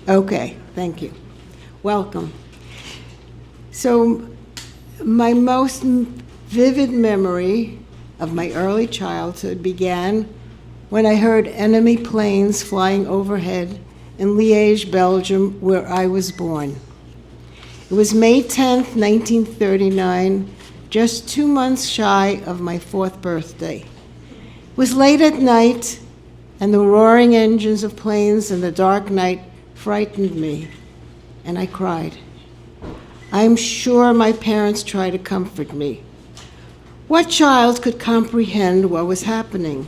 Okay, thank you. Welcome. So, my most vivid memory of my early childhood began when I heard enemy planes flying overhead in Liège, Belgium, where I was born. It was May 10th, 1939, just 2 months shy of my 4th birthday. It was late at night, and the roaring engines of planes in the dark night frightened me, and I cried. I'm sure my parents tried to comfort me. What child could comprehend what was happening?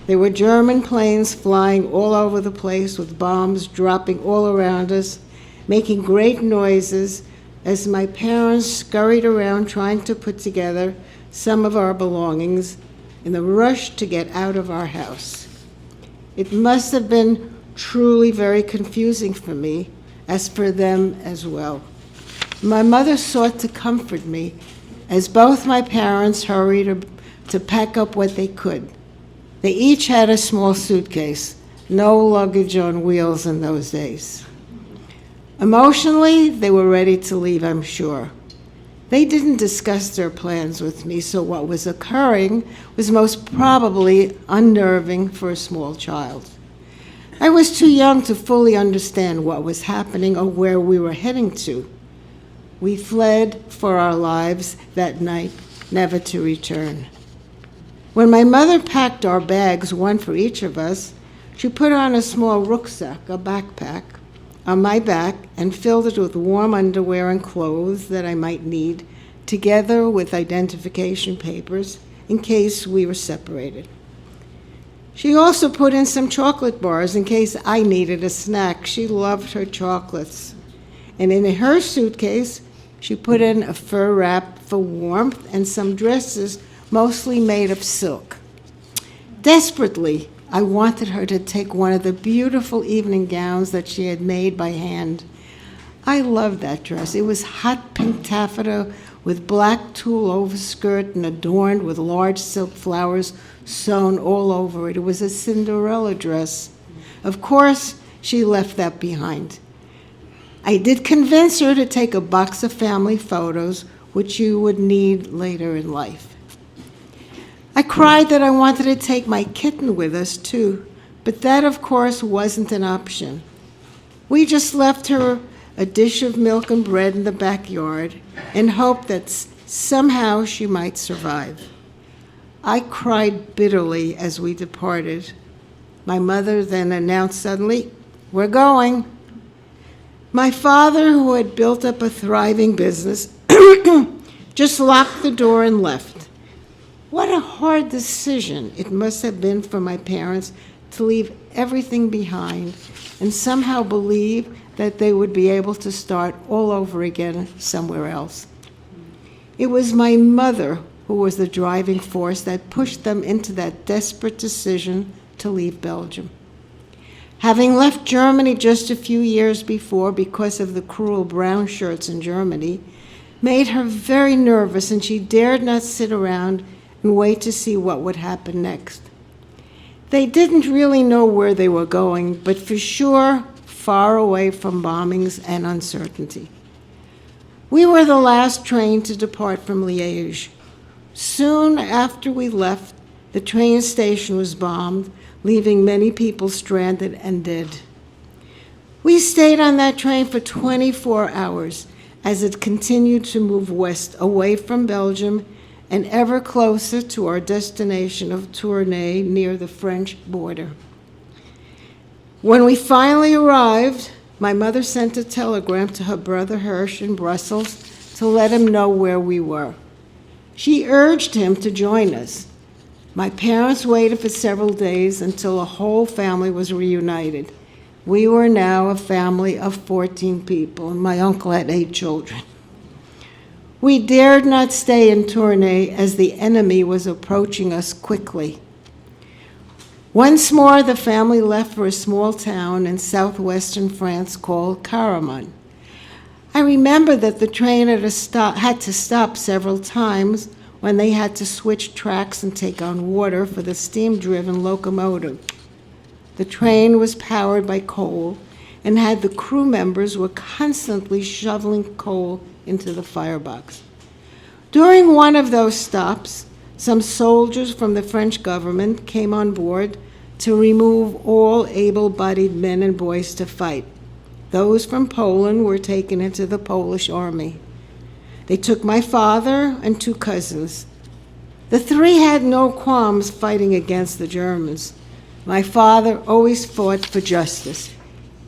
There were German planes flying all over the place with bombs dropping all around us, making great noises as my parents scurried around trying to put together some of our belongings in the rush to get out of our house. It must have been truly very confusing for me, as for them as well. My mother sought to comfort me as both my parents hurried to pack up what they could. They each had a small suitcase, no luggage on wheels in those days. Emotionally, they were ready to leave, I'm sure. They didn't discuss their plans with me, so what was occurring was most probably unnerving for a small child. I was too young to fully understand what was happening or where we were heading to. We fled for our lives that night, never to return. When my mother packed our bags, one for each of us, she put on a small rucksack, a backpack, on my back and filled it with warm underwear and clothes that I might need, together with identification papers in case we were separated. She also put in some chocolate bars in case I needed a snack. She loved her chocolates. And in her suitcase, she put in a fur wrap for warmth and some dresses mostly made of silk. Desperately, I wanted her to take one of the beautiful evening gowns that she had made by hand. I loved that dress. It was hot pink taffeta with black tulle overskirt and adorned with large silk flowers sewn all over it. It was a Cinderella dress. Of course, she left that behind. I did convince her to take a box of family photos, which you would need later in life. I cried that I wanted to take my kitten with us, too, but that, of course, wasn't an option. We just left her a dish of milk and bread in the backyard and hoped that somehow she might survive. I cried bitterly as we departed. My mother then announced suddenly, "We're going." My father, who had built up a thriving business, just locked the door and left. What a hard decision it must have been for my parents to leave everything behind and somehow believe that they would be able to start all over again somewhere else. It was my mother who was the driving force that pushed them into that desperate decision to leave Belgium. Having left Germany just a few years before because of the cruel brown shirts in Germany, made her very nervous, and she dared not sit around and wait to see what would happen next. They didn't really know where they were going, but for sure, far away from bombings and uncertainty. We were the last train to depart from Liège. Soon after we left, the train station was bombed, leaving many people stranded and dead. We stayed on that train for 24 hours as it continued to move west, away from Belgium and ever closer to our destination of Tournai near the French border. When we finally arrived, my mother sent a telegram to her brother Hirsch in Brussels to let him know where we were. She urged him to join us. My parents waited for several days until a whole family was reunited. We were now a family of 14 people, and my uncle had 8 children. We dared not stay in Tournai as the enemy was approaching us quickly. Once more, the family left for a small town in southwestern France called Caraman. I remember that the train had to stop several times when they had to switch tracks and take on water for the steam-driven locomotive. The train was powered by coal, and had the crew members were constantly shoveling coal into the firebox. During one of those stops, some soldiers from the French government came on board to remove all able-bodied men and boys to fight. Those from Poland were taken into the Polish army. They took my father and 2 cousins. The 3 had no qualms fighting against the Germans. My father always fought for justice.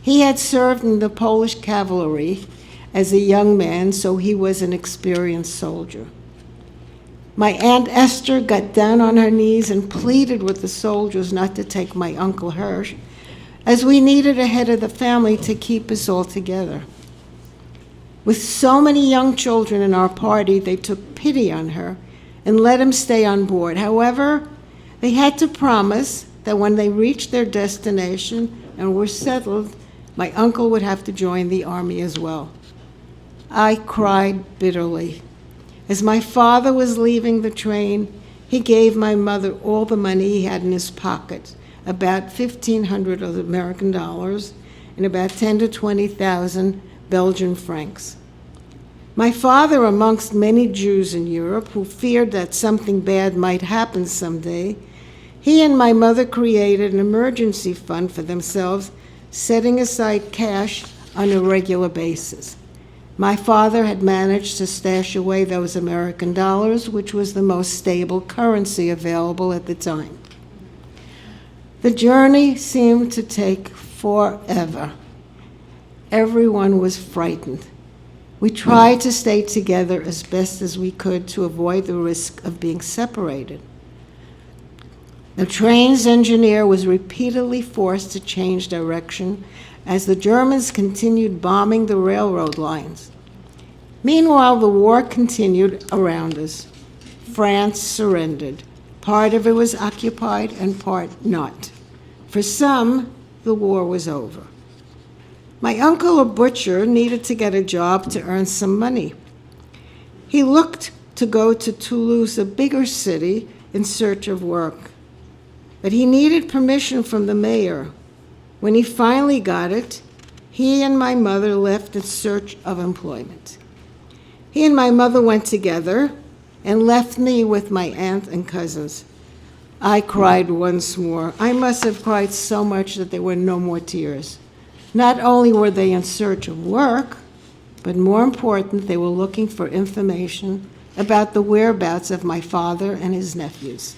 He had served in the Polish cavalry as a young man, so he was an experienced soldier. My Aunt Esther got down on her knees and pleaded with the soldiers not to take my Uncle Hirsch, as we needed a head of the family to keep us all together. With so many young children in our party, they took pity on her and let him stay on board. However, they had to promise that when they reached their destination and were settled, my uncle would have to join the army as well. I cried bitterly. As my father was leaving the train, he gave my mother all the money he had in his pocket, about 1,500 of American dollars and about 10 to 20,000 Belgian francs. My father, amongst many Jews in Europe who feared that something bad might happen someday, he and my mother created an emergency fund for themselves, setting aside cash on a regular basis. My father had managed to stash away those American dollars, which was the most stable currency available at the time. The journey seemed to take forever. Everyone was frightened. We tried to stay together as best as we could to avoid the risk of being separated. The train's engineer was repeatedly forced to change direction as the Germans continued bombing the railroad lines. Meanwhile, the war continued around us. France surrendered. Part of it was occupied and part not. For some, the war was over. My uncle, a butcher, needed to get a job to earn some money. He looked to go to Toulouse, a bigger city, in search of work. But he needed permission from the mayor. When he finally got it, he and my mother left in search of employment. He and my mother went together and left me with my aunt and cousins. I cried once more. I must have cried so much that there were no more tears. Not only were they in search of work, but more important, they were looking for information about the whereabouts of my father and his nephews.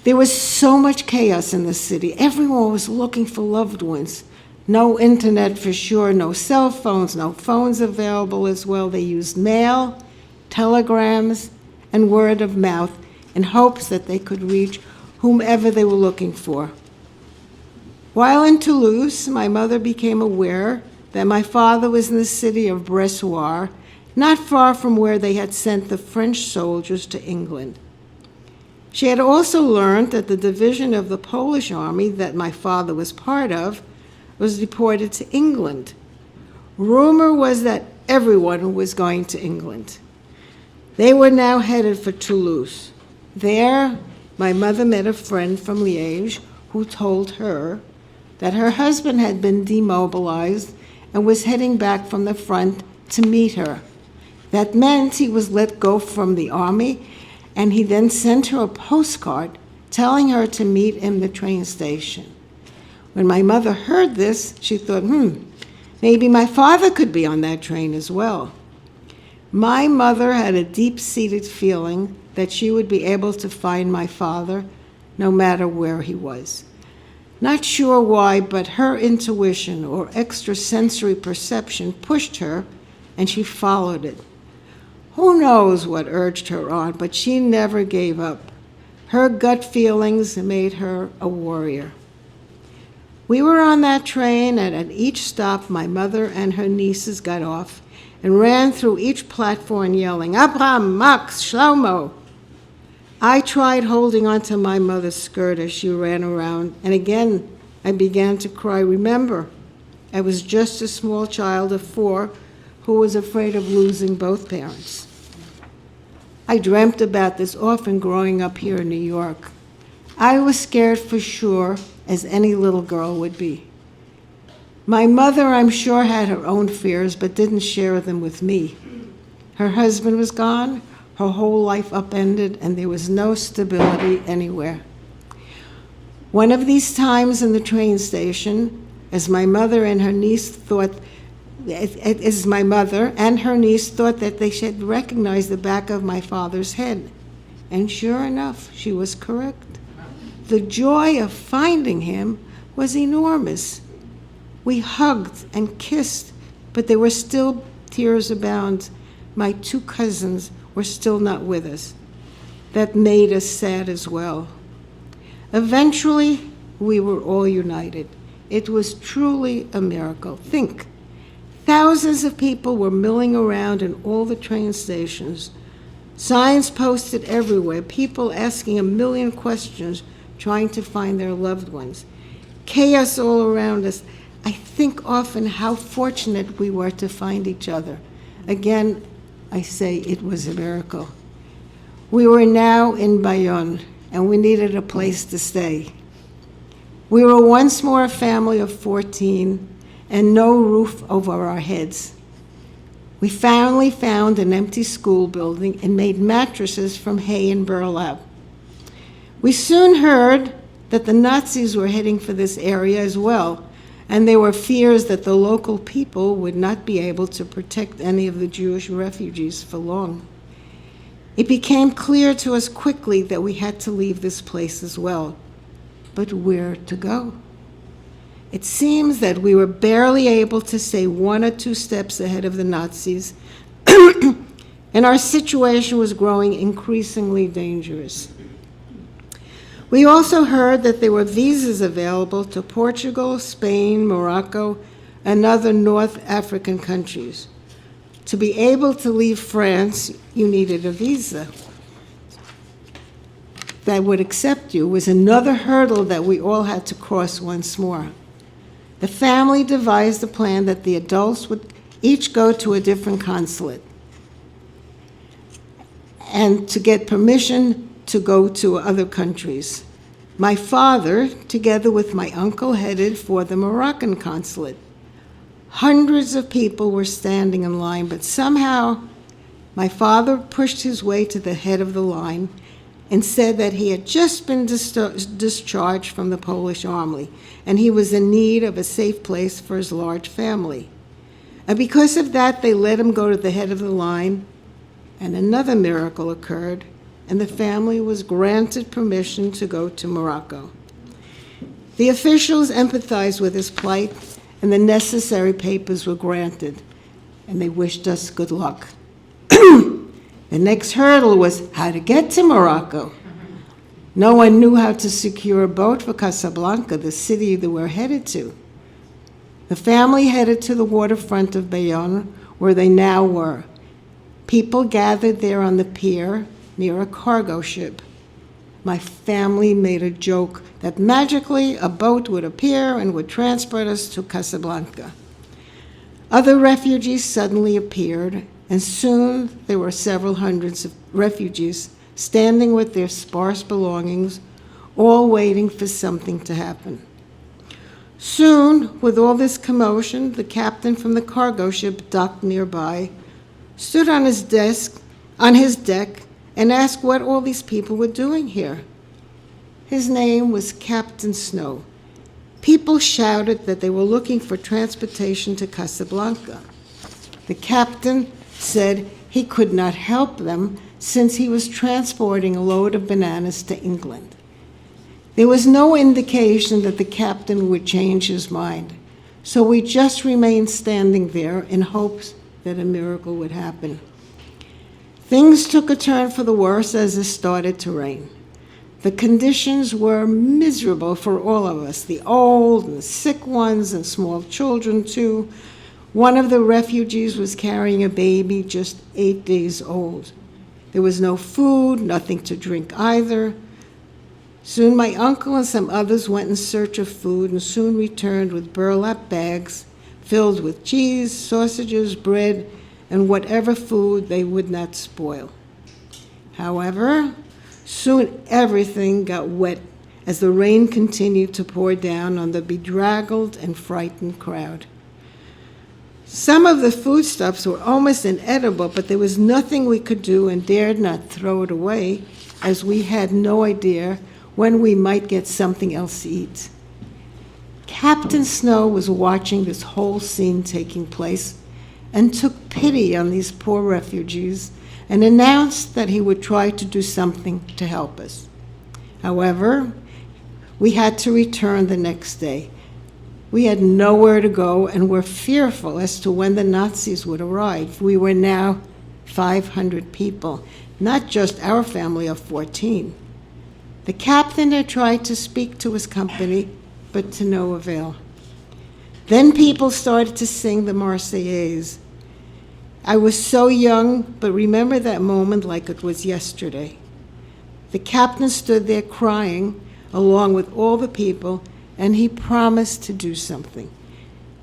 There was so much chaos in the city. Everyone was looking for loved ones. No internet for sure, no cell phones, no phones available as well. They used mail, telegrams, and word of mouth in hopes that they could reach whomever they were looking for. While in Toulouse, my mother became aware that my father was in the city of Bressoir, not far from where they had sent the French soldiers to England. She had also learned that the division of the Polish army that my father was part of was deported to England. Rumor was that everyone was going to England. They were now headed for Toulouse. There, my mother met a friend from Liège who told her that her husband had been demobilized and was heading back from the front to meet her. That meant he was let go from the army, and he then sent her a postcard telling her to meet him at the train station. When my mother heard this, she thought, maybe my father could be on that train as well. My mother had a deep-seated feeling that she would be able to find my father no matter where he was. Not sure why, but her intuition or extrasensory perception pushed her, and she followed it. Who knows what urged her on, but she never gave up. Her gut feelings made her a warrior. We were on that train, and at each stop, my mother and her nieces got off and ran through each platform yelling, Abraham, Max, Shlomo. I tried holding onto my mother's skirt as she ran around, and again I began to cry. Remember, I was just a small child of 4 who was afraid of losing both parents. I dreamt about this often growing up here in New York. I was scared for sure, as any little girl would be. My mother, I'm sure, had her own fears, but didn't share them with me. Her husband was gone, her whole life upended, and there was no stability anywhere. One of these times in the train station, as my mother and her niece thought that they should recognize the back of my father's head. And sure enough, she was correct. The joy of finding him was enormous. We hugged and kissed, but there were still tears abound. My 2 cousins were still not with us. That made us sad as well. Eventually, we were all united. It was truly a miracle. Think, thousands of people were milling around in all the train stations. Signs posted everywhere, people asking a million questions, trying to find their loved ones. Chaos all around us. I think often how fortunate we were to find each other. Again, I say it was a miracle. We were now in Bayonne, and we needed a place to stay. We were once more a family of 14 and no roof over our heads. We finally found an empty school building and made mattresses from hay and burlap. We soon heard that the Nazis were heading for this area as well, and there were fears that the local people would not be able to protect any of the Jewish refugees for long. It became clear to us quickly that we had to leave this place as well. But where to go? It seems that we were barely able to stay 1 or 2 steps ahead of the Nazis, and our situation was growing increasingly dangerous. We also heard that there were visas available to Portugal, Spain, Morocco, and other North African countries. To be able to leave France, you needed a visa that would accept you. Was another hurdle that we all had to cross once more. The family devised a plan that the adults would each go to a different consulate and to get permission to go to other countries. My father, together with my uncle, headed for the Moroccan consulate. Hundreds of people were standing in line, but somehow my father pushed his way to the head of the line and said that he had just been discharged from the Polish army, and he was in need of a safe place for his large family. And because of that, they let him go to the head of the line, and another miracle occurred, and the family was granted permission to go to Morocco. The officials empathized with his plight, and the necessary papers were granted, and they wished us good luck. The next hurdle was how to get to Morocco. No one knew how to secure a boat for Casablanca, the city that we're headed to. The family headed to the waterfront of Bayonne, where they now were. People gathered there on the pier near a cargo ship. My family made a joke that magically a boat would appear and would transport us to Casablanca. Other refugees suddenly appeared, and soon there were several hundreds of refugees standing with their sparse belongings, all waiting for something to happen. Soon, with all this commotion, the captain from the cargo ship docked nearby, stood on his deck, and asked what all these people were doing here. His name was Captain Snow. People shouted that they were looking for transportation to Casablanca. The captain said he could not help them since he was transporting a load of bananas to England. There was no indication that the captain would change his mind, so we just remained standing there in hopes that a miracle would happen. Things took a turn for the worse as it started to rain. The conditions were miserable for all of us, the old and sick ones and small children too. One of the refugees was carrying a baby just 8 days old. There was no food, nothing to drink either. Soon my uncle and some others went in search of food and soon returned with burlap bags filled with cheese, sausages, bread, and whatever food they would not spoil. However, soon everything got wet as the rain continued to pour down on the bedraggled and frightened crowd. Some of the foodstuffs were almost inedible, but there was nothing we could do and dared not throw it away, as we had no idea when we might get something else to eat. Captain Snow was watching this whole scene taking place and took pity on these poor refugees and announced that he would try to do something to help us. However, we had to return the next day. We had nowhere to go and were fearful as to when the Nazis would arrive. We were now 500 people, not just our family of 14. The captain had tried to speak to his company, but to no avail. Then people started to sing the Marseillaise. I was so young, but remember that moment like it was yesterday. The captain stood there crying, along with all the people, and he promised to do something.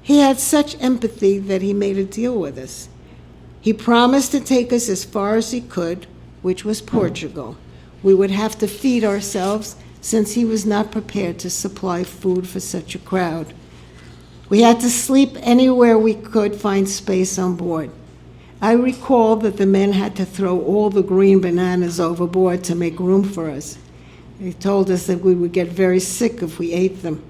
He had such empathy that he made a deal with us. He promised to take us as far as he could, which was Portugal. We would have to feed ourselves since he was not prepared to supply food for such a crowd. We had to sleep anywhere we could find space on board. I recall that the men had to throw all the green bananas overboard to make room for us. They told us that we would get very sick if we ate them.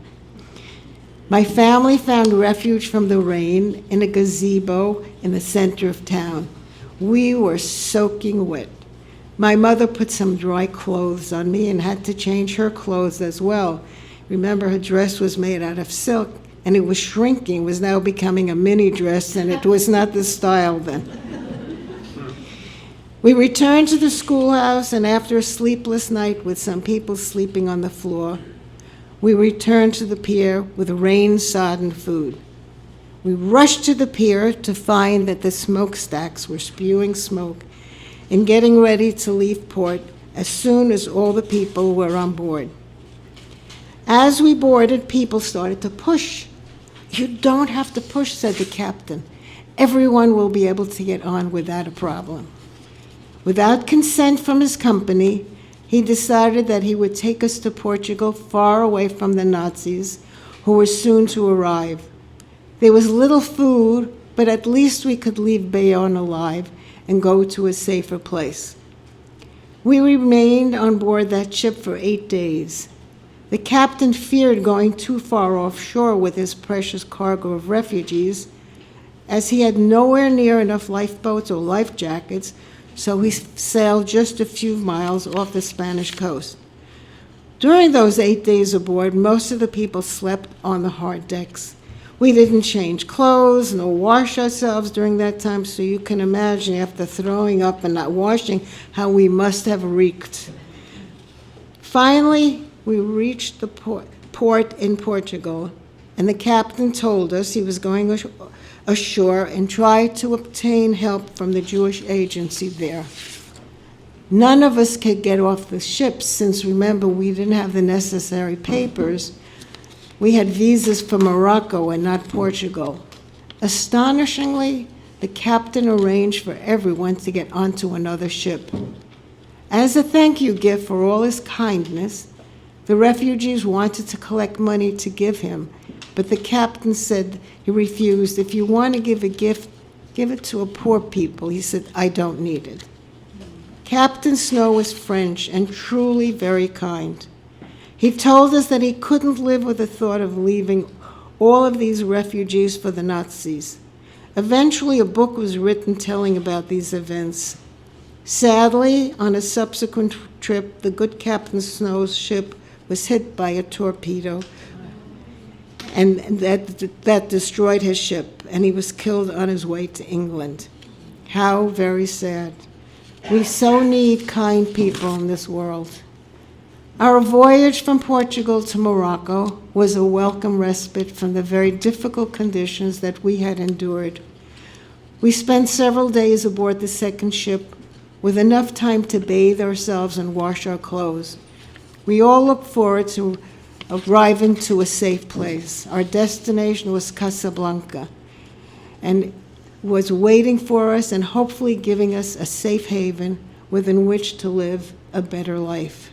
My family found refuge from the rain in a gazebo in the center of town. We were soaking wet. My mother put some dry clothes on me and had to change her clothes as well. Remember, her dress was made out of silk, and it was shrinking, was now becoming a mini dress, and it was not the style then. We returned to the schoolhouse, and after a sleepless night with some people sleeping on the floor, we returned to the pier with rain-sodden food. We rushed to the pier to find that the smokestacks were spewing smoke and getting ready to leave port as soon as all the people were on board. As we boarded, people started to push. You don't have to push, said the captain. Everyone will be able to get on without a problem. Without consent from his company, he decided that he would take us to Portugal, far away from the Nazis, who were soon to arrive. There was little food, but at least we could leave Bayonne alive and go to a safer place. We remained on board that ship for 8 days. The captain feared going too far offshore with his precious cargo of refugees, as he had nowhere near enough lifeboats or life jackets, so he sailed just a few miles off the Spanish coast. During those 8 days aboard, most of the people slept on the hard decks. We didn't change clothes nor wash ourselves during that time, so you can imagine, after throwing up and not washing, how we must have reeked. Finally, we reached the port in Portugal, and the captain told us he was going ashore and try to obtain help from the Jewish agency there. None of us could get off the ship since, remember, we didn't have the necessary papers. We had visas for Morocco and not Portugal. Astonishingly, the captain arranged for everyone to get onto another ship. As a thank you gift for all his kindness, the refugees wanted to collect money to give him, but the captain said he refused. If you want to give a gift, give it to a poor people. He said, I don't need it. Captain Snow was French and truly very kind. He told us that he couldn't live with the thought of leaving all of these refugees for the Nazis. Eventually, a book was written telling about these events. Sadly, on a subsequent trip, the good Captain Snow's ship was hit by a torpedo, and that destroyed his ship, and he was killed on his way to England. How very sad. We so need kind people in this world. Our voyage from Portugal to Morocco was a welcome respite from the very difficult conditions that we had endured. We spent several days aboard the second ship with enough time to bathe ourselves and wash our clothes. We all looked forward to arriving to a safe place. Our destination was Casablanca and was waiting for us and hopefully giving us a safe haven within which to live a better life.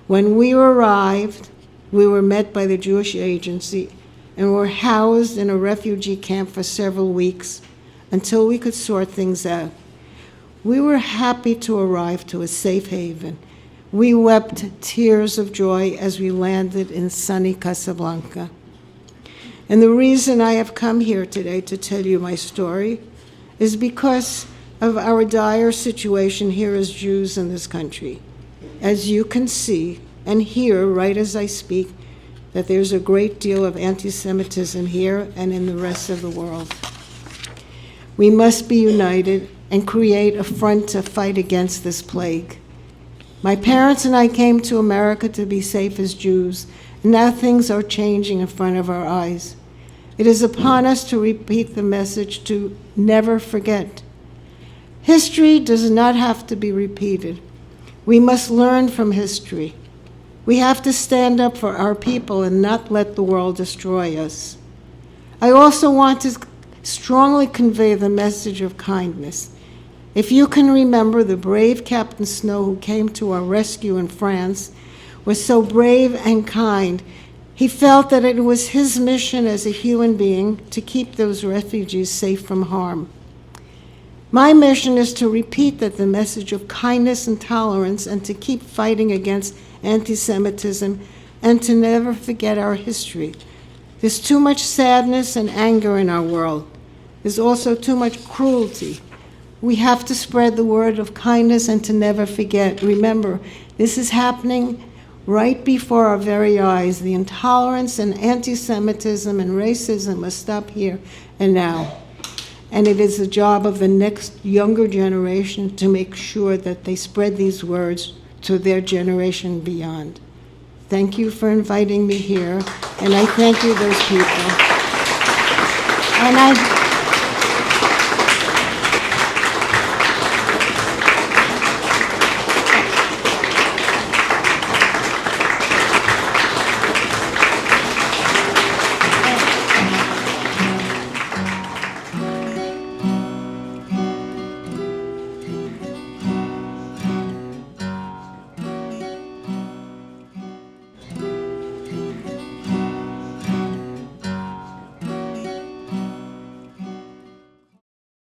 When we arrived, We were met by the Jewish Agency and were housed in a refugee camp for several weeks until we could sort things out. We were happy to arrive to a safe haven. We wept tears of joy as we landed in sunny Casablanca. And the reason I have come here today to tell you my story is because of our dire situation here as Jews in this country. As you can see and hear right as I speak, that there's a great deal of anti-Semitism here and in the rest of the world. We must be united and create a front to fight against this plague. My parents and I came to America to be safe as Jews, and now things are changing in front of our eyes. It is upon us to repeat the message to never forget. History does not have to be repeated. We must learn from history. We have to stand up for our people and not let the world destroy us. I also want to strongly convey the message of kindness. If you can remember, the brave Captain Snow who came to our rescue in France was so brave and kind. He felt that it was his mission as a human being to keep those refugees safe from harm. My mission is to repeat that the message of kindness and tolerance and to keep fighting against anti-Semitism and to never forget our history. There's too much sadness and anger in our world. There's also too much cruelty. We have to spread the word of kindness and to never forget. Remember, this is happening right before our very eyes. The intolerance and anti-Semitism and racism must stop here and now. And it is the job of the next younger generation to make sure that they spread these words to their generation beyond. Thank you for inviting me here, and I thank you, those people. And